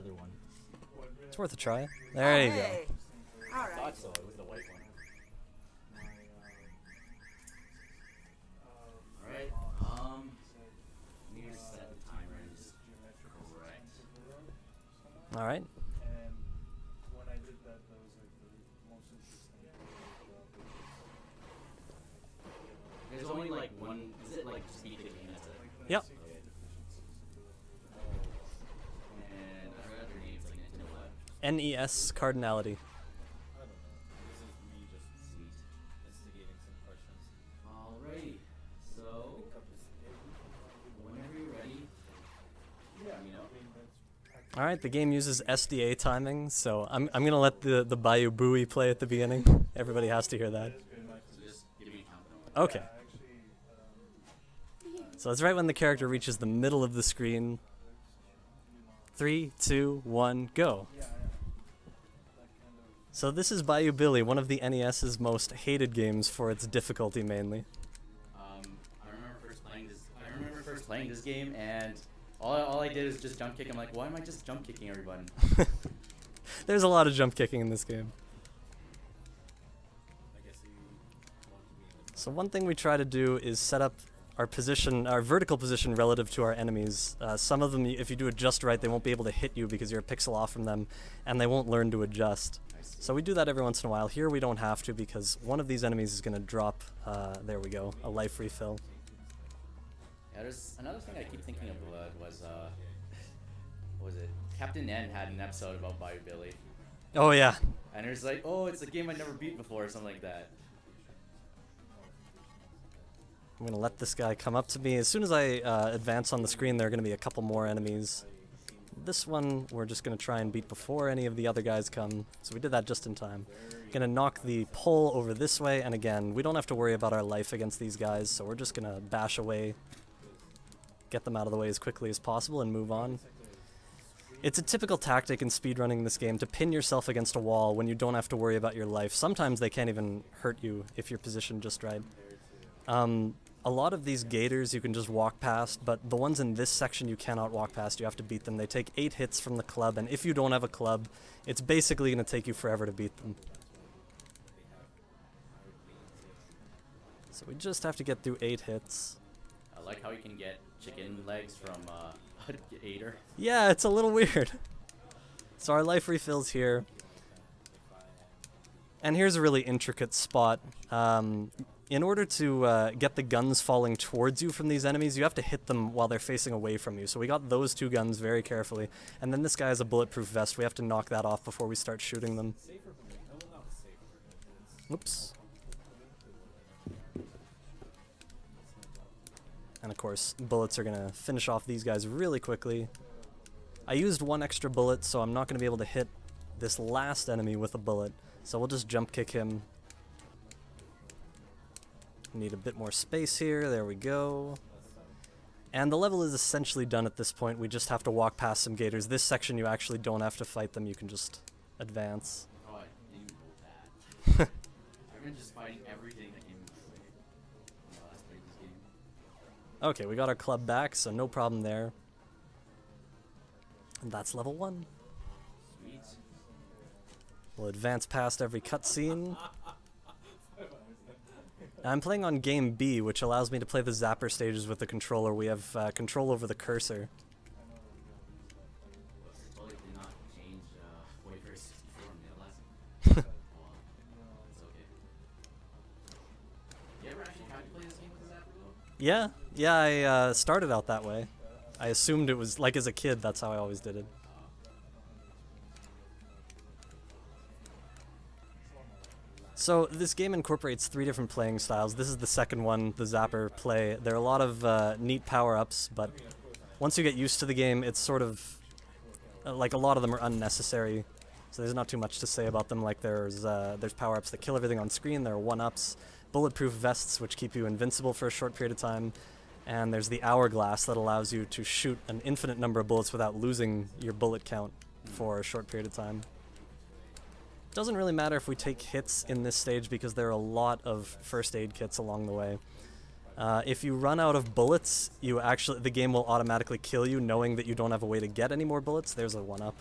other one. It's worth a try. There you go. All right. I thought so. It was the white one. Alright. We need to set the timer and just correct. All right. And when I did that, that was like the most interesting. There's only like one. Is it like speed the game? That's it. Yep. Okay. And I forgot their names. Like Nintendo Lab. NESCardinality. Sweet. Alrighty. So whenever you're ready, let me know. All right, the game uses SDA timing, so I'm gonna let the Bayou buoy play at the beginning. Everybody has to hear that. So just give me a countdown. Okay. So it's right when the character reaches the middle of the screen. 3, 2, 1, go. So this is Bayou Billy, one of the NES's most hated games for its difficulty mainly. I remember first playing this game, and all I did was just jump kick. I'm like, why am I just jump kicking everybody? There's a lot of jump kicking in this game. So one thing we try to do is set up our position, our vertical position relative to our enemies. Some of them, if you do it just right, they won't be able to hit you because you're a pixel off from them, and they won't learn to adjust. So we do that every once in a while. Here we don't have to because one of these enemies is going to drop, there we go, a life refill. Yeah, there's another thing I keep thinking of was what was it? Captain N had an episode about Bayou Billy, Oh yeah. and it's like, oh, it's a game I never beat before, or something like that. I'm going to let this guy come up to me. As soon as I advance on the screen, there are going to be a couple more enemies. This one, we're just going to try and beat before any of the other guys come. So we did that just in time. Going to knock the pole over this way, and again, we don't have to worry about our life against these guys, so we're just going to bash away, get them out of the way as quickly as possible, and move on. It's a typical tactic in speedrunning this game to pin yourself against a wall when you don't have to worry about your life. Sometimes they can't even hurt you if you're positioned just right. A lot of these gators you can just walk past, but the ones in this section you cannot walk past. You have to beat them. They take 8 hits from the club, and if you don't have a club, it's basically going to take you forever to beat them. So we just have to get through 8 hits. I like how you can get chicken legs from a gator. Yeah, it's a little weird. So our life refills here. And here's a really intricate spot. In order to get the guns falling towards you from these enemies, you have to hit them while they're facing away from you. So we got those 2 guns very carefully. And then this guy has a bulletproof vest. We have to knock that off before we start shooting them. Oops. And of course, bullets are going to finish off these guys really quickly. I used 1 extra bullet, so I'm not going to be able to hit this last enemy with a bullet. So we'll just jump kick him. Need a bit more space here. There we go. And the level is essentially done at this point. We just have to walk past some gators. This section you actually don't have to fight them. You can just advance. Oh, I didn't know that. I've been just fighting everything that came in my way when I last played this game. Okay, we got our club back, so no problem there. And that's level 1. Sweet. We'll advance past every cutscene. I'm playing on game B, which allows me to play the zapper stages with the controller. We have control over the cursor. Well, it did not change Wayfair 64 in the last one. Oh, well, it's okay. You ever actually tried to play this game with the zapper though? Yeah, I started out that way. I assumed it was, like as a kid, that's how I always did it. So this game incorporates 3 different playing styles. This is the second one, the zapper play. There are a lot of neat power-ups, but once you get used to the game, it's sort of, like a lot of them are unnecessary. So there's not too much to say about them. Like there's power-ups that kill everything on screen. There are 1-ups, bulletproof vests which keep you invincible for a short period of time, and there's the hourglass that allows you to shoot an infinite number of bullets without losing your bullet count for a short period of time. Doesn't really matter if we take hits in this stage because there are a lot of first aid kits along the way. If you run out of bullets, the game will automatically kill you knowing that you don't have a way to get any more bullets. There's a 1-up.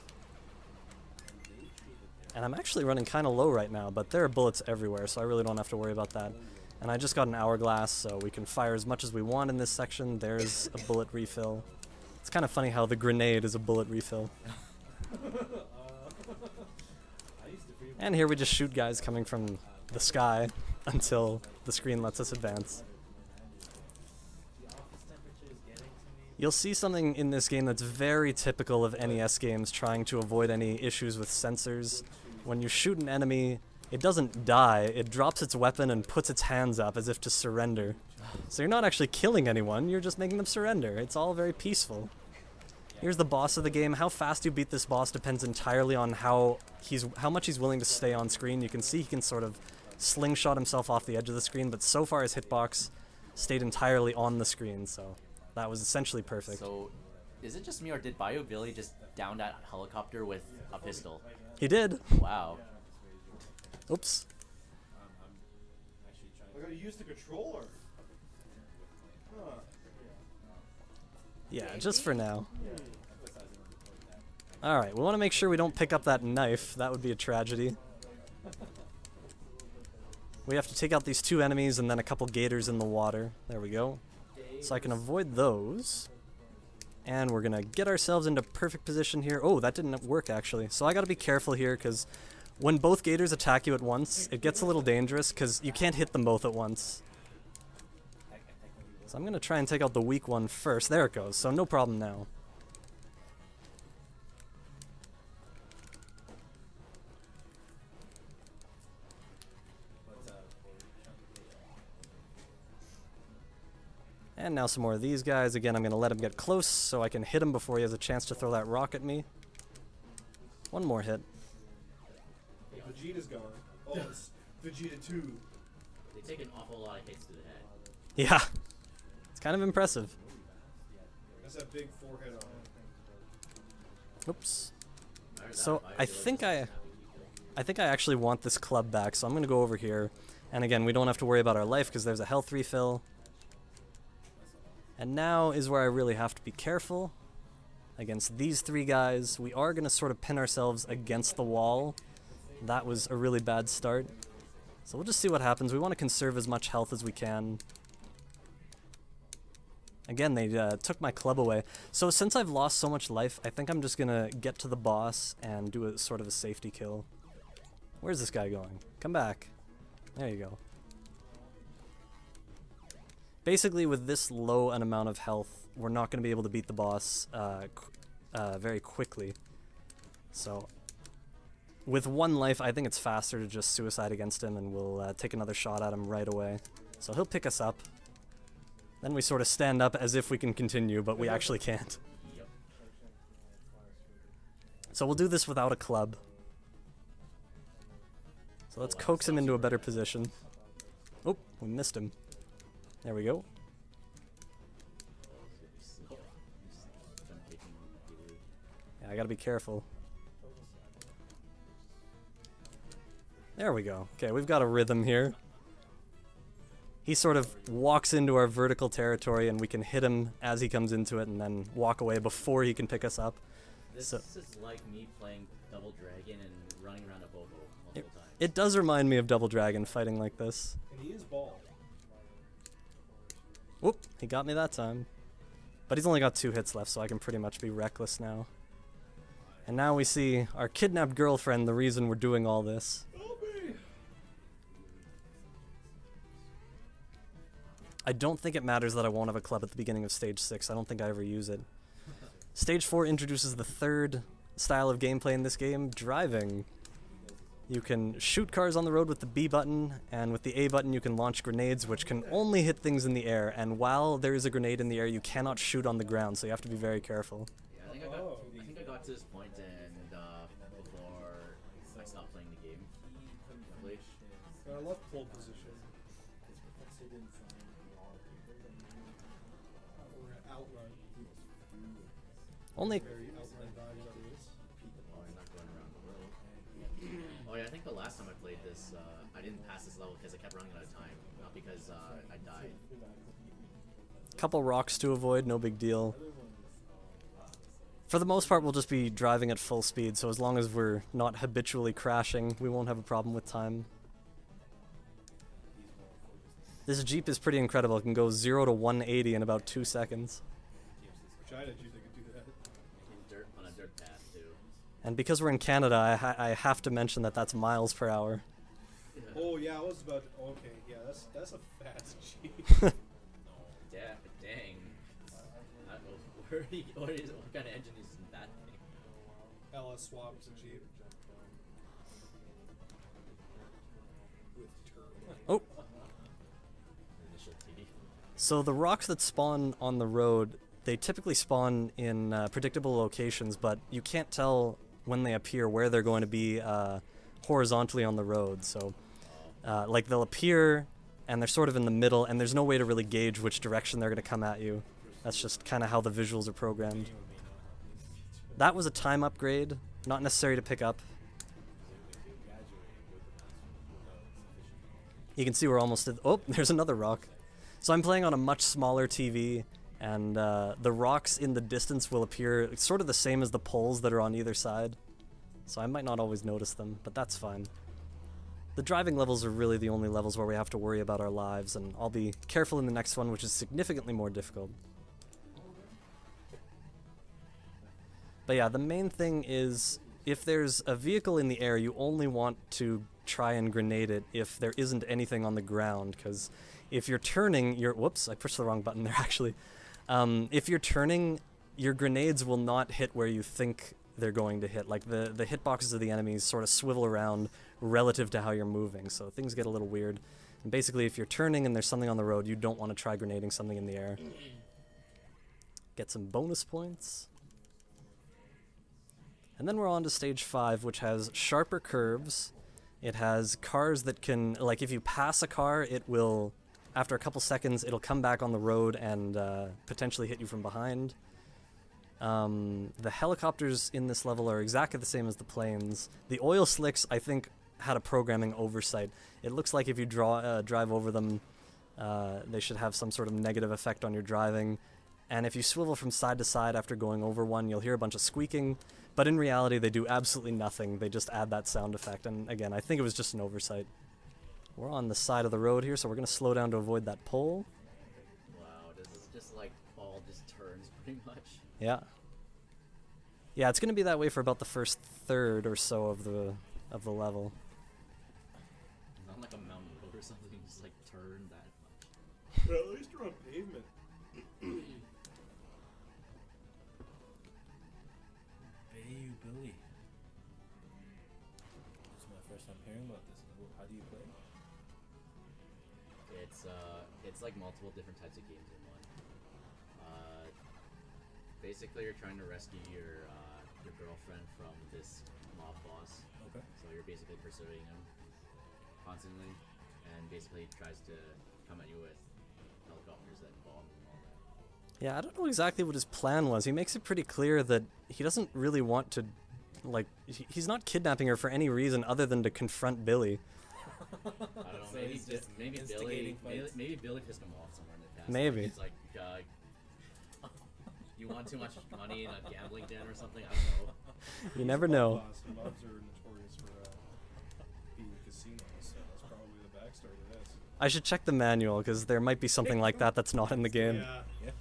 And I'm actually running kind of low right now, but there are bullets everywhere, so I really don't have to worry about that. And I just got an hourglass, so we can fire as much as we want in this section. There's a bullet refill. It's kind of funny how the grenade is a bullet refill. And here we just shoot guys coming from the sky until the screen lets us advance. You'll see something in this game that's very typical of NES games trying to avoid any issues with sensors. When you shoot an enemy, it doesn't die, it drops its weapon and puts its hands up as if to surrender. So you're not actually killing anyone, you're just making them surrender. It's all very peaceful. Here's the boss of the game. How fast you beat this boss depends entirely on how much he's willing to stay on screen. You can see he can sort of slingshot himself off the edge of the screen, but so far his hitbox stayed entirely on the screen, so that was essentially perfect. So, is it just me or did Bayou Billy just down that helicopter with a pistol? He did. Wow. Oops. I gotta use the controller. Huh. Yeah, just for now. Alright, we want to make sure we don't pick up that knife. That would be a tragedy. We have to take out these two enemies and then a couple gators in the water. There we go. So I can avoid those. And we're going to get ourselves into perfect position here. Oh, that didn't work actually. So I got to be careful here because when both gators attack you at once, it gets a little dangerous because you can't hit them both at once. So I'm going to try and take out the weak one first. There it goes. So no problem now. And now some more of these guys. Again, I'm going to let him get close so I can hit him before he has a chance to throw that rock at me. One more hit. Hey, Vegeta's gone. Oh, it's Vegeta 2. They take an awful lot of hits to the head. Yeah. It's kind of impressive. That's that big forehead on it. Oops. So I think I actually want this club back, so I'm going to go over here. And again, we don't have to worry about our life because there's a health refill. And now is where I really have to be careful. Against these three guys, we are going to sort of pin ourselves against the wall. That was a really bad start. So we'll just see what happens. We want to conserve as much health as we can. Again, they took my club away. So since I've lost so much life, I think I'm just going to get to the boss and do a sort of a safety kill. Where's this guy going? Come back. There you go. Basically, with this low an amount of health, we're not going to be able to beat the boss very quickly. So, with one life, I think it's faster to just suicide against him, and we'll take another shot at him right away. So he'll pick us up. Then we sort of stand up as if we can continue, but we actually can't. Yep. So we'll do this without a club. So let's coax him into a better position. Oh, we missed him. There we go. Yeah, I gotta be careful. There we go. Okay, we've got a rhythm here. He sort of walks into our vertical territory and we can hit him as he comes into it and then walk away before he can pick us up. This is like me playing Double Dragon and running around a Bobo multiple times. It does remind me of Double Dragon fighting like this. And he is bald. Whoop, he got me that time. But he's only got 2 hits left, so I can pretty much be reckless now. And now we see our kidnapped girlfriend, the reason we're doing all this. I don't think it matters that I won't have a club at the beginning of Stage 6. I don't think I ever use it. Stage 4 introduces the third style of gameplay in this game, driving. You can shoot cars on the road with the B button, and with the A button you can launch grenades, which can only hit things in the air, and while there is a grenade in the air, you cannot shoot on the ground, so you have to be very careful. Yeah, I think I got to this point and before I stopped playing the game. I love pole position. Outrun. Only... Very outrun vibes out of this. Oh, you're not going around the world. Oh yeah, I think the last time I played this, I didn't pass this level because I kept running out of time, not because I died. Couple rocks to avoid, no big deal. For the most part, we'll just be driving at full speed, so as long as we're not habitually crashing, we won't have a problem with time. This Jeep is pretty incredible. It can go 0 to 180 in about 2 seconds. China Jeep, they could do that. On a dirt path too. And because we're in Canada, I have to mention that that's miles per hour. Oh yeah, I was about to, okay, yeah, that's a fast Jeep. Dang. What kind of engine is that thing? LS swaps a Jeep. With turbo. Oh. Initial T. So the rocks that spawn on the road, they typically spawn in predictable locations, but you can't tell when they appear where they're going to be horizontally on the road. So, like they'll appear, and they're sort of in the middle, and there's no way to really gauge which direction they're going to come at you. That's just kind of how the visuals are programmed. That was a time upgrade, not necessary to pick up. You can see we're almost at... Oh, there's another rock. So I'm playing on a much smaller TV, and the rocks in the distance will appear sort of the same as the poles that are on either side. So I might not always notice them, but that's fine. The driving levels are really the only levels where we have to worry about our lives, and I'll be careful in the next one, which is significantly more difficult. But yeah, the main thing is, if there's a vehicle in the air, you only want to try and grenade it if there isn't anything on the ground, because if you're turning, whoops, I pushed the wrong button there actually. If you're turning, your grenades will not hit where you think they're going to hit. Like the hitboxes of the enemies sort of swivel around relative to how you're moving, so things get a little weird. And basically, if you're turning and there's something on the road, you don't want to try grenading something in the air. Get some bonus points. And then we're on to stage 5, which has sharper curves. It has cars that can, like if you pass a car, it will, after a couple seconds, it'll come back on the road and potentially hit you from behind. The helicopters in this level are exactly the same as the planes. The oil slicks, I think, had a programming oversight. It looks like if you drive over them, they should have some sort of negative effect on your driving. And if you swivel from side to side after going over one, you'll hear a bunch of squeaking. But in reality, they do absolutely nothing. They just add that sound effect. And again, I think it was just an oversight. We're on the side of the road here, so we're going to slow down to avoid that pole. Wow, this is just like all just turns pretty much. Yeah. Yeah, it's going to be that way for about the first third or so of the level. Not like a mountain road or something, just like turn that much. But at least you're on pavement. Bayou Billy. This is my first time hearing about this. How do you play? It's like multiple different types of games in one. Basically, you're trying to rescue your girlfriend from this mob boss. Okay. So you're basically pursuing him constantly, and basically he tries to come at you with helicopters and bombs and all that. Yeah, I don't know exactly what his plan was. He makes it pretty clear that he doesn't really want to, like, he's not kidnapping her for any reason other than to confront Billy. I don't know. So Maybe he's just maybe Billy instigating fights? maybe Billy pissed him off somewhere in the past. Maybe. Like, he's like, you want too much money in a gambling den or something? I don't know. You never know. Mobs are notorious for being casinos, so that's probably the backstory to this. I should check the manual, because there might be something like that that's not in the game. Yeah.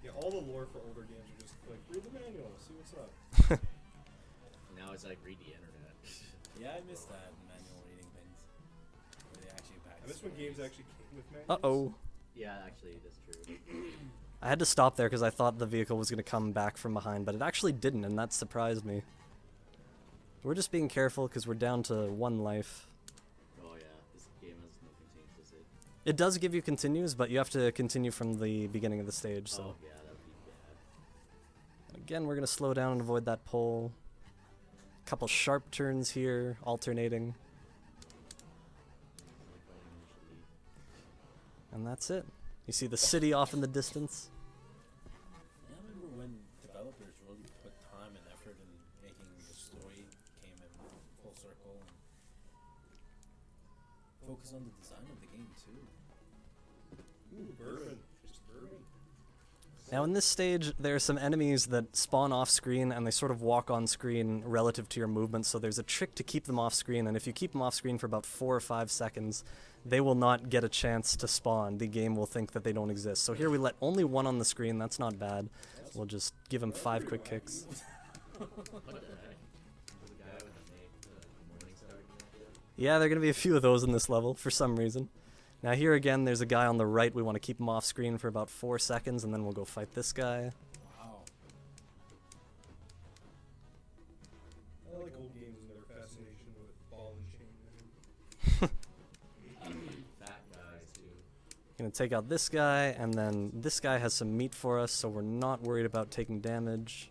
Yeah, all the lore for older games are just like, read the manual, see what's up. Now it's like read the internet. Yeah, I missed that manual reading things. Where they actually back And this one games actually came with manuals. Uh-oh. Yeah, actually, that's true. I had to stop there because I thought the vehicle was going to come back from behind, but it actually didn't, and that surprised me. We're just being careful because we're down to 1 life. Oh yeah, this game has no continues, does it? It does give you continues, but you have to continue from the beginning of the stage, so... Oh yeah, that would be bad. Again, we're going to slow down and avoid that pole. Couple sharp turns here, alternating. And that's it. You see the city off in the distance. Yeah, I remember when developers really put time and effort in making the story came in full circle and focus on the design of the game too. Ooh, bourbon. Just bourbon. Now in this stage, there are some enemies that spawn off screen and they sort of walk on screen relative to your movement, so there's a trick to keep them off screen, and if you keep them off screen for about 4 or 5 seconds, they will not get a chance to spawn. The game will think that they don't exist. So here we let only one on the screen, that's not bad. We'll just give him 5 quick kicks. Yeah, there are going to be a few of those in this level, for some reason. Now here again, there's a guy on the right. We want to keep him off screen for about 4 seconds, and then we'll go fight this guy. Wow. I like old games and their fascination with ball and chain. Fat guys too. Gonna take out this guy, and then this guy has some meat for us, so we're not worried about taking damage.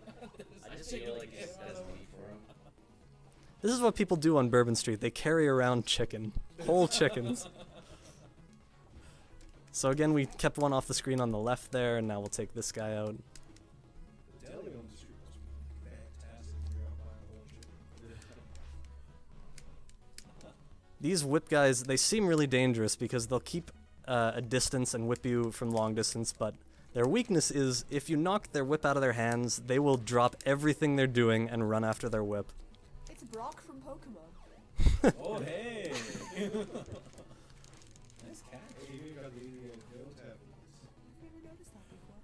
I just feel like this has meat for him. This is what people do on Bourbon Street. They carry around chicken. Whole chickens. So again, we kept one off the screen on the left there, and now we'll take this guy out. The deli industry must be fantastic. You're out buying a whole chicken. These whip guys, they seem really dangerous because they'll keep a distance and whip you from long distance, but their weakness is if you knock their whip out of their hands, they will drop everything they're doing and run after their whip. It's Brock from Pokemon. Oh, hey! Nice catch. You even got the tail tab. I've never noticed that before.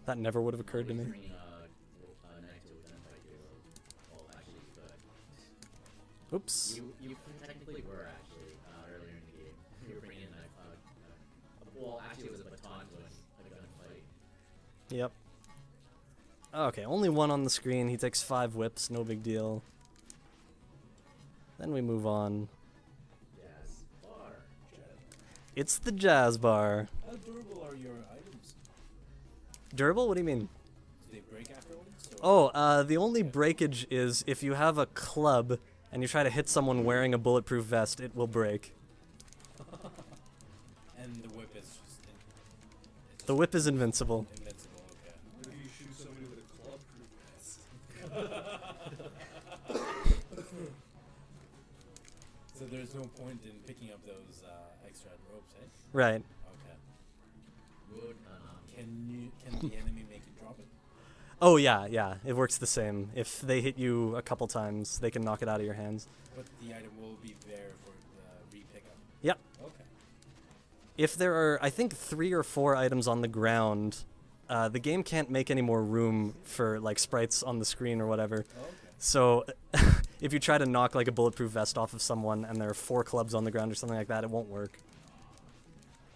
That never would have occurred to me. Next to it, then fight you. Well, actually, but Oops. you technically were actually earlier in the game. You were bringing in well, actually, it was a baton to a gunfight. Yep. Okay, only one on the screen. He takes 5 whips, no big deal. Then we move on. Yes, bar. It's the Jazz Bar. How durable are your items? Durable? What do you mean? Do they break afterwards? Or The only breakage is if you have a club and you try to hit someone wearing a bulletproof vest, it will break. and the whip is just The whip is invincible. invincible, okay. What if you shoot somebody with a club-proof vest? So there's no point in picking up those extra ropes, eh? Right. Okay. Wood, Can the enemy make you drop it? Oh, yeah. It works the same. If they hit you a couple times, they can knock it out of your hands. But the item will be there for re-pickup. Yep. Okay. If there are, I think, 3 or 4 items on the ground, the game can't make any more room for, like, sprites on the screen or whatever. Okay. So, if you try to knock, like, a bulletproof vest off of someone and there are 4 clubs on the ground or something like that, it won't work.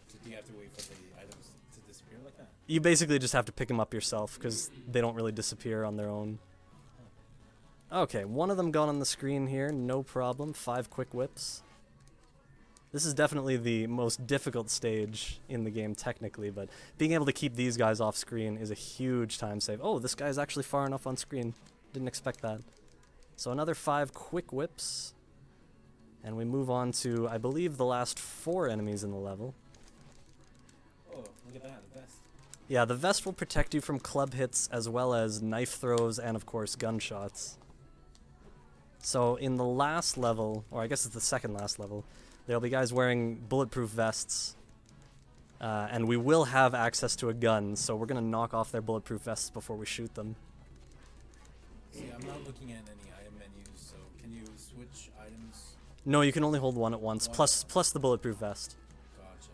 So do you have to wait for the items to disappear like that? You basically just have to pick them up yourself, because they don't really disappear on their own. Okay, one of them got on the screen here, no problem. 5 quick whips. This is definitely the most difficult stage in the game, technically, but being able to keep these guys off screen is a huge time save. Oh, this guy's actually far enough on screen. Didn't expect that. So another 5 quick whips. And we move on to, I believe, the last 4 enemies in the level. Oh, look at that, the vest. Yeah, the vest will protect you from club hits as well as knife throws and, of course, gunshots. So in the last level, or I guess it's the second last level, there'll be guys wearing bulletproof vests, and we will have access to a gun, so we're going to knock off their bulletproof vests before we shoot them. See, I'm not looking at any item menus, so can you switch items? No, you can only hold one at once, One. plus the bulletproof vest. Gotcha.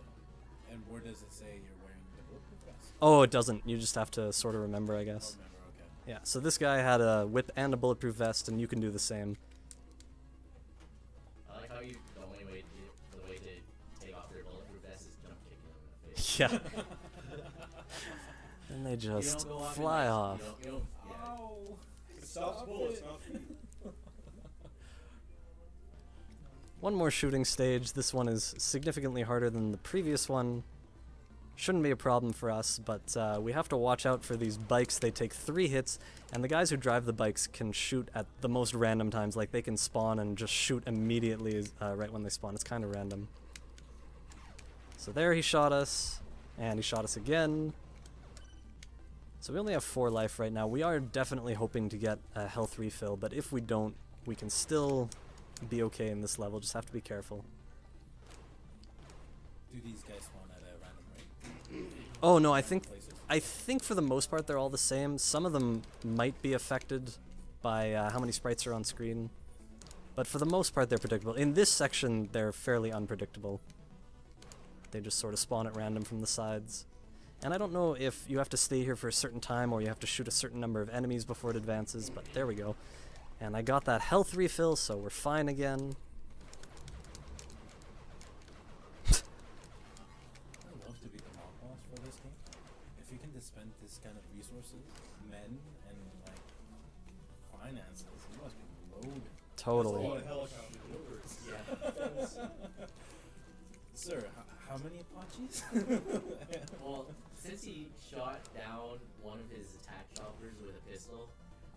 And where does it say you're wearing the bulletproof vest? Oh, it doesn't. You just have to sort of remember, I guess. I'll remember, okay. Yeah, so this guy had a whip and a bulletproof vest, and you can do the same. I like how you the only way to take off their bulletproof vest is jump kicking them in the face. Yeah. And they You just don't go off fly in, like, off. You don't, yeah. Ow! It stops bullets, not feet. One more shooting stage. This one is significantly harder than the previous one. Shouldn't be a problem for us, but we have to watch out for these bikes. They take 3 hits, and the guys who drive the bikes can shoot at the most random times. Like, they can spawn and just shoot immediately right when they spawn. It's kind of random. So there he shot us, and he shot us again. So we only have 4 life right now. We are definitely hoping to get a health refill, but if we don't, we can still be okay in this level. Just have to be careful. Do these guys spawn at a random rate? Oh no, I think places? for the most part they're all the same. Some of them might be affected by how many sprites are on screen, but for the most part they're predictable. In this section, they're fairly unpredictable. They just sort of spawn at random from the sides. And I don't know if you have to stay here for a certain time or you have to shoot a certain number of enemies before it advances, but there we go. And I got that health refill, so we're fine again. I love to be the mob boss for this game. If you can dispense this kind of resources, men, and like finances, you must be loaded. Totally. Oh, helicopter deliveries. Yeah. Sir, how many Apaches? Well, since he shot down one of his attack choppers with a pistol,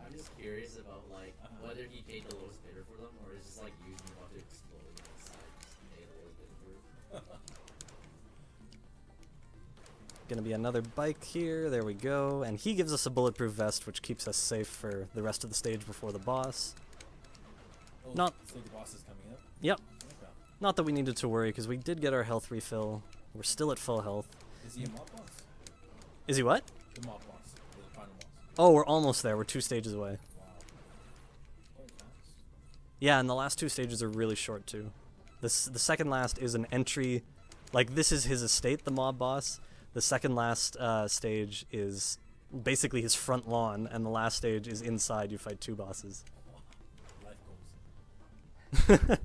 I'm just curious about like whether he paid the lowest bidder for them, or is just like using them to explode on the side, just pay the lowest bidder for it. Gonna be another bike here, there we go. And he gives us a bulletproof vest, which keeps us safe for the rest of the stage before the boss. Oh, Not- so the boss is coming up? Yep. Okay. Not that we needed to worry, because we did get our health refill. We're still at full health. Is he a mob boss? Is he what? The mob boss. Or the final boss. Oh, we're almost there. We're 2 stages away. Wow. Quite fast. Yeah, and the last 2 stages are really short, too. The second last is an entry. Like, this is his estate, the mob boss. The second last stage is basically his front lawn, and the last stage is inside. You fight 2 bosses. Life goals.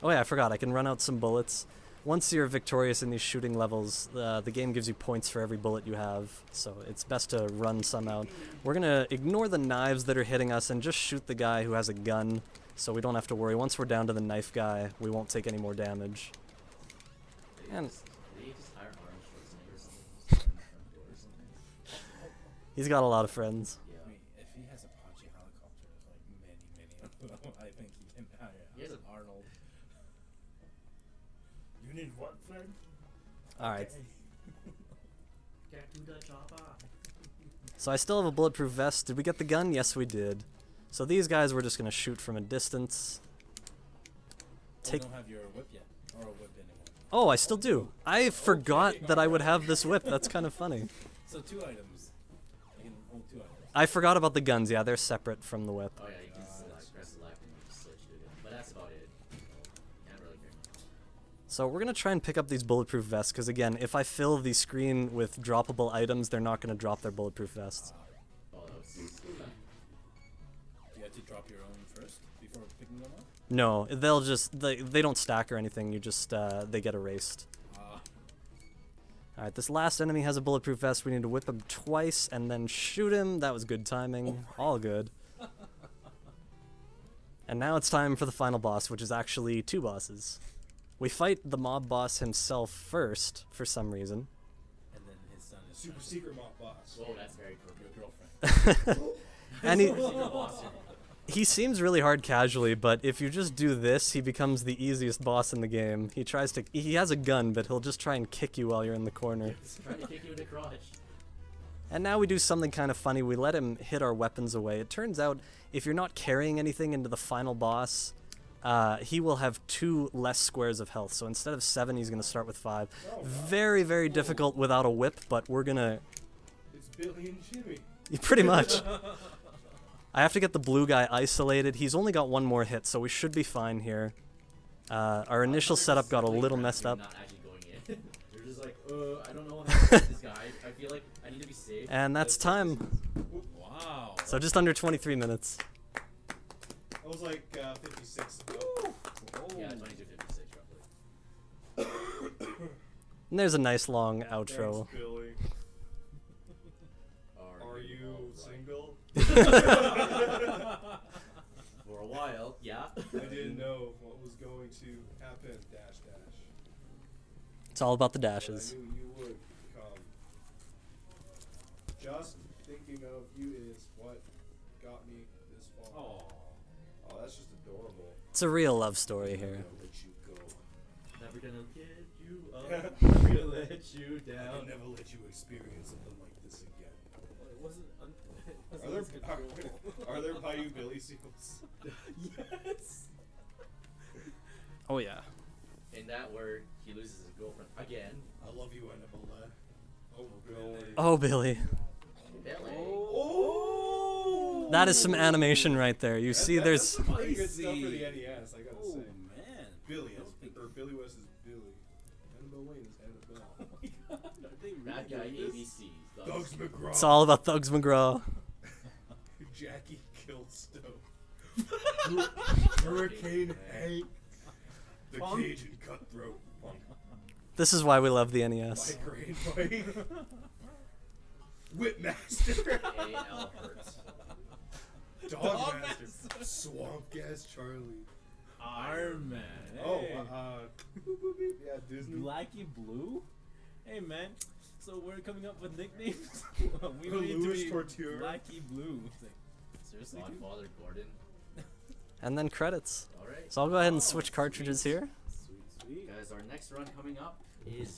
Oh yeah, I forgot. I can run out some bullets. Once you're victorious in these shooting levels, the game gives you points for every bullet you have, so it's best to run some out. We're gonna ignore the knives that are hitting us and just shoot the guy who has a gun, so we don't have to worry. Once we're down to the knife guy, we won't take any more damage. And Did he just hire Arnold Schwarzenegger or something? Just hire him in the front door or something? he's got a lot of friends. Yeah. I mean, if he has Apache helicopters, like many of them, I think he can hire He has a- Arnold. You need what, friend? Alright, Get to the chopper. so I still have a bulletproof vest. Did we get the gun? Yes, we did. So these guys we're just gonna shoot from a distance. Take. You don't have your whip yet, or a whip anymore. Oh, I still do. I forgot that I would have this whip. That's kind of funny. So 2 items. You can hold 2 items. I forgot about the guns. Yeah, they're separate from the whip. Oh yeah, you can select, press select and you switch to it. But that's about it. Can't really care much. So we're gonna try and pick up these bulletproof vests, because again, if I fill the screen with droppable items, they're not gonna drop their bulletproof vests. Oh, that was. Do you have to drop your own first before picking them up? No, they'll just they don't stack or anything. You just they get erased. All right, this last enemy has a bulletproof vest. We need to whip him twice and then shoot him. That was good timing. All good. And now it's time for the final boss, which is actually 2 bosses. We fight the mob boss himself first, for some reason. And then his son is Super secret mob boss. Whoa, that's very your perfect. girlfriend. And he, Secret boss. he seems really hard casually, but if you just do this, he becomes the easiest boss in the game. He has a gun, but he'll just try and kick you while you're in the corner. He's trying to kick you in the crotch. And now we do something kind of funny. We let him hit our weapons away. It turns out, if you're not carrying anything into the final boss, he will have 2 less squares of health. So instead of 7, he's going to start with 5. Very, very difficult without a whip, but we're going to... It's Billy and Jimmy. Pretty much. I have to get the blue guy isolated. He's only got 1 more hit, so we should be fine here. Our initial setup got a little messed up. Not actually going in. You're just like, I don't know how to fight this guy. I feel like I need to be safe. And that's time. Wow. So just under 23 minutes. That was like 56. Yeah, 22:56 roughly. And there's a nice long outro. Thanks, Billy. Are you right? single? For a while, yeah. I didn't know what was going to happen. Dash dash. It's all about the But I dashes. knew you would come. Just thinking of you is what got me this far. Oh. Oh, that's just adorable. It's a real love story here. I'll let you go. Never gonna get you up. Never gonna let you I'll down. never let you experience something like this again. Well, it wasn't. Are there Bayou Billy sequels? Yes. Oh yeah. In that word, he loses his girlfriend again. I love you, Annabelle. Oh, Billy. Billy. Oh! That is some animation right there. You see, That's there's. some pretty good stuff for Spicy. the NES, I gotta Oh say. man. Billy West is Billy. Annabelle Wayne is Annabelle. Oh my god. Are they really Bad guy doing this? ABC. Thugs McGraw. It's all about Thugs McGraw. Jackie killed Stove. Hurricane Hank. The Punk. Cajun Cutthroat. This is why we love the NES. Migraine Mike. Whipmaster. A.L. Hurts. Dogmaster. Swamp Gas Charlie. Iron Man. Oh, Hey. yeah, Disney. Blacky Blue? Hey man, so we're coming up with nicknames? We Or need to Louis be Torture. Blacky Blue. It's like, seriously? dude? Godfather Gordon. And then credits. Alright. So I'll go ahead and Oh, switch cartridges here. Sweet, sweet. Guys, our next run coming up is